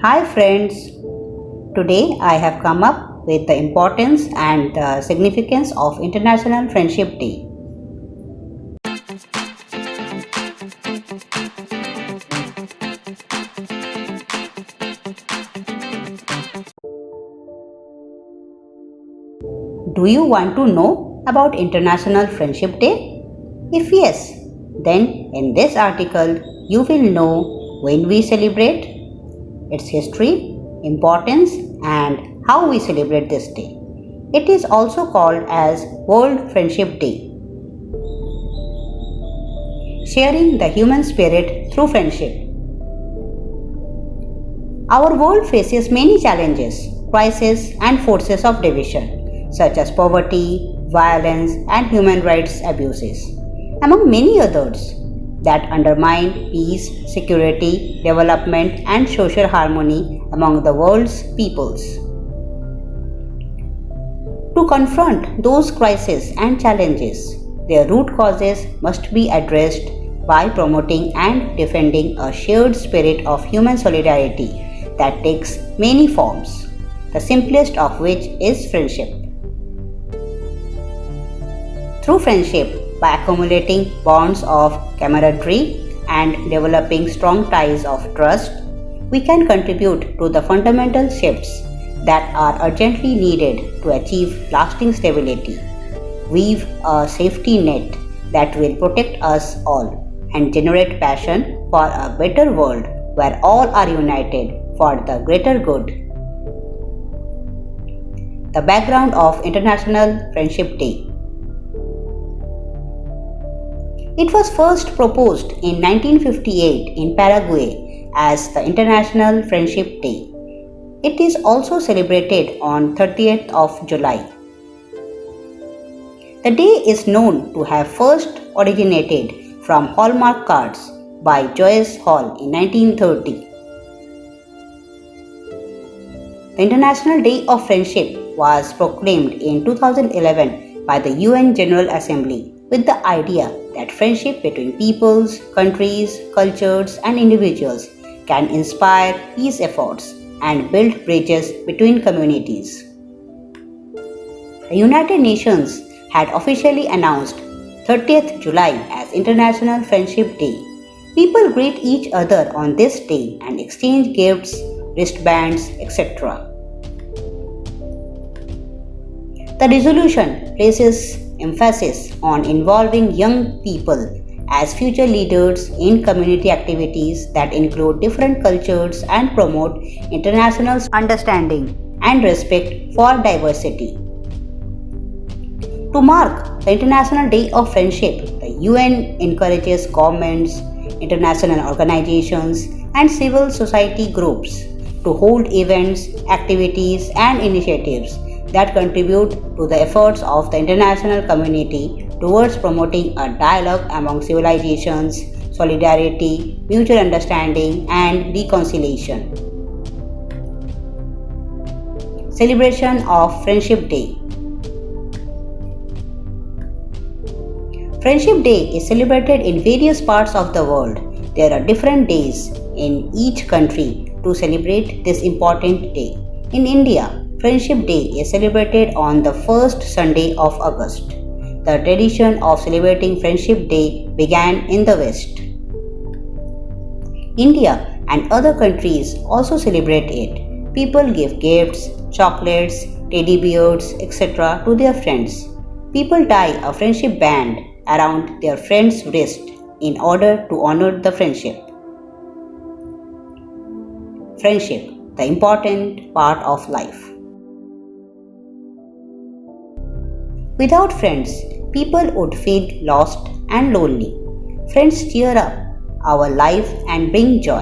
Hi friends, today I have come up with the importance and the significance of International Friendship Day. Do you want to know about International Friendship Day? If yes, then in this article you will know when we celebrate, its history, importance, and how we celebrate this day. It is also called as World Friendship Day, sharing the human spirit through friendship. Our world faces many challenges, crises, and forces of division, such as poverty, violence, and human rights abuses, among many others that undermine peace, security, development, and social harmony among the world's peoples. To confront those crises and challenges, their root causes must be addressed by promoting and defending a shared spirit of human solidarity that takes many forms, the simplest of which is friendship. Through friendship, by accumulating bonds of camaraderie and developing strong ties of trust, we can contribute to the fundamental shifts that are urgently needed to achieve lasting stability, weave a safety net that will protect us all, and generate passion for a better world where all are united for the greater good. The background of International Friendship Day. It was first proposed in 1958 in Paraguay as the International Friendship Day. It is also celebrated on 30th of July. The day is known to have first originated from Hallmark cards by Joyce Hall in 1930. The International Day of Friendship was proclaimed in 2011 by the UN General Assembly with the idea that friendship between peoples, countries, cultures, and individuals can inspire peace efforts and build bridges between communities. The United Nations had officially announced 30th July as International Friendship Day. People greet each other on this day and exchange gifts, wristbands, etc. The resolution places emphasis on involving young people as future leaders in community activities that include different cultures and promote international understanding and respect for diversity. To mark the International Day of Friendship, the UN encourages governments, international organizations, and civil society groups to hold events, activities, and initiatives that contribute to the efforts of the international community towards promoting a dialogue among civilizations, solidarity, mutual understanding, and reconciliation. Celebration of Friendship Day. Friendship Day is celebrated in various parts of the world. There are different days in each country to celebrate this important day. In India, Friendship Day is celebrated on the first Sunday of August. The tradition of celebrating Friendship Day began in the West. India and other countries also celebrate it. People give gifts, chocolates, teddy bears, etc. to their friends. People tie a friendship band around their friend's wrist in order to honor the friendship. Friendship, the important part of life. Without friends, people would feel lost and lonely. Friends cheer up our life and bring joy.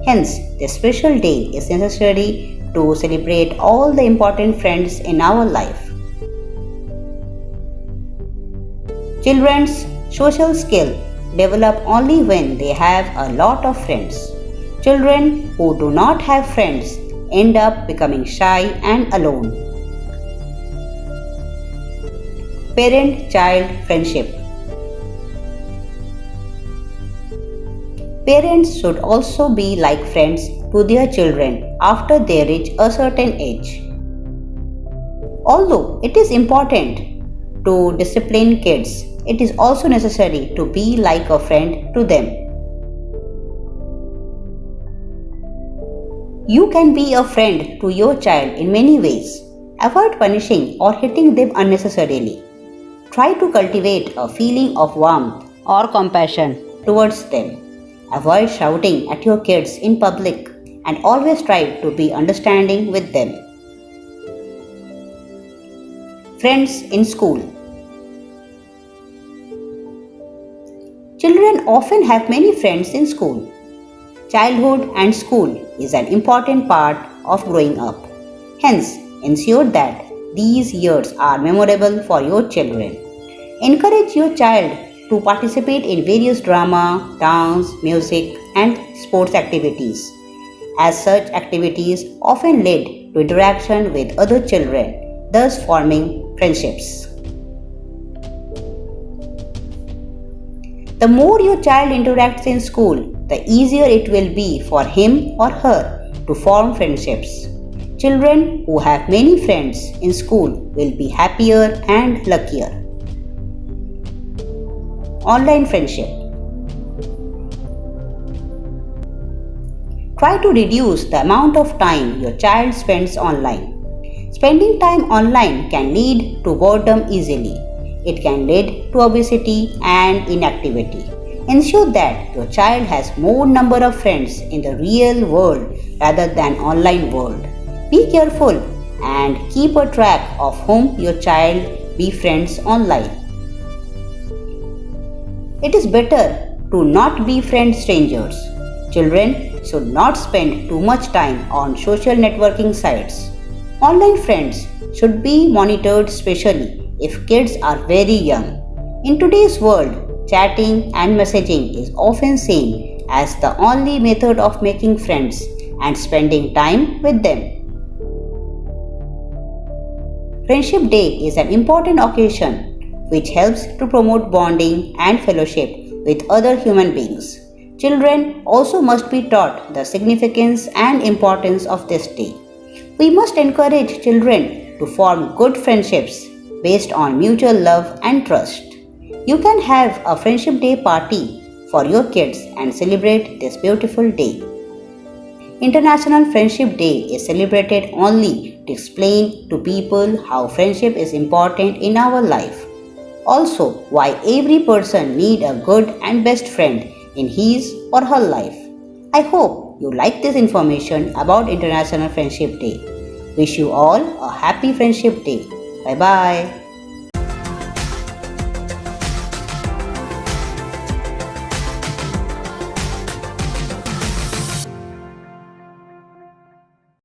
Hence, this special day is necessary to celebrate all the important friends in our life. Children's social skill develop only when they have a lot of friends. Children who do not have friends end up becoming shy and alone. Parent-child friendship. Parents should also be like friends to their children after they reach a certain age. Although it is important to discipline kids, it is also necessary to be like a friend to them. You can be a friend to your child in many ways. Avoid punishing or hitting them unnecessarily. Try to cultivate a feeling of warmth or compassion towards them. Avoid shouting at your kids in public and always try to be understanding with them. Friends in school. Children often have many friends in school. Childhood and school is an important part of growing up. Hence, ensure that these years are memorable for your children. Encourage your child to participate in various drama, dance, music, and sports activities, as such activities often lead to interaction with other children, thus forming friendships. The more your child interacts in school, the easier it will be for him or her to form friendships. Children who have many friends in school will be happier and luckier. Online friendship. Try to reduce the amount of time your child spends online. Spending time online can lead to boredom easily. It can lead to obesity and inactivity. Ensure that your child has more number of friends in the real world rather than online world. Be careful and keep a track of whom your child befriends online. It is better to not befriend strangers. Children should not spend too much time on social networking sites. Online friends should be monitored especially if kids are very young. In today's world, chatting and messaging is often seen as the only method of making friends and spending time with them. Friendship Day is an important occasion which helps to promote bonding and fellowship with other human beings. Children also must be taught the significance and importance of this day. We must encourage children to form good friendships based on mutual love and trust. You can have a Friendship Day party for your kids and celebrate this beautiful day. International Friendship Day is celebrated only to explain to people how friendship is important in our life. Also, why every person needs a good and best friend in his or her life. I hope you like this information about International Friendship Day. Wish you all a happy Friendship Day. Bye bye.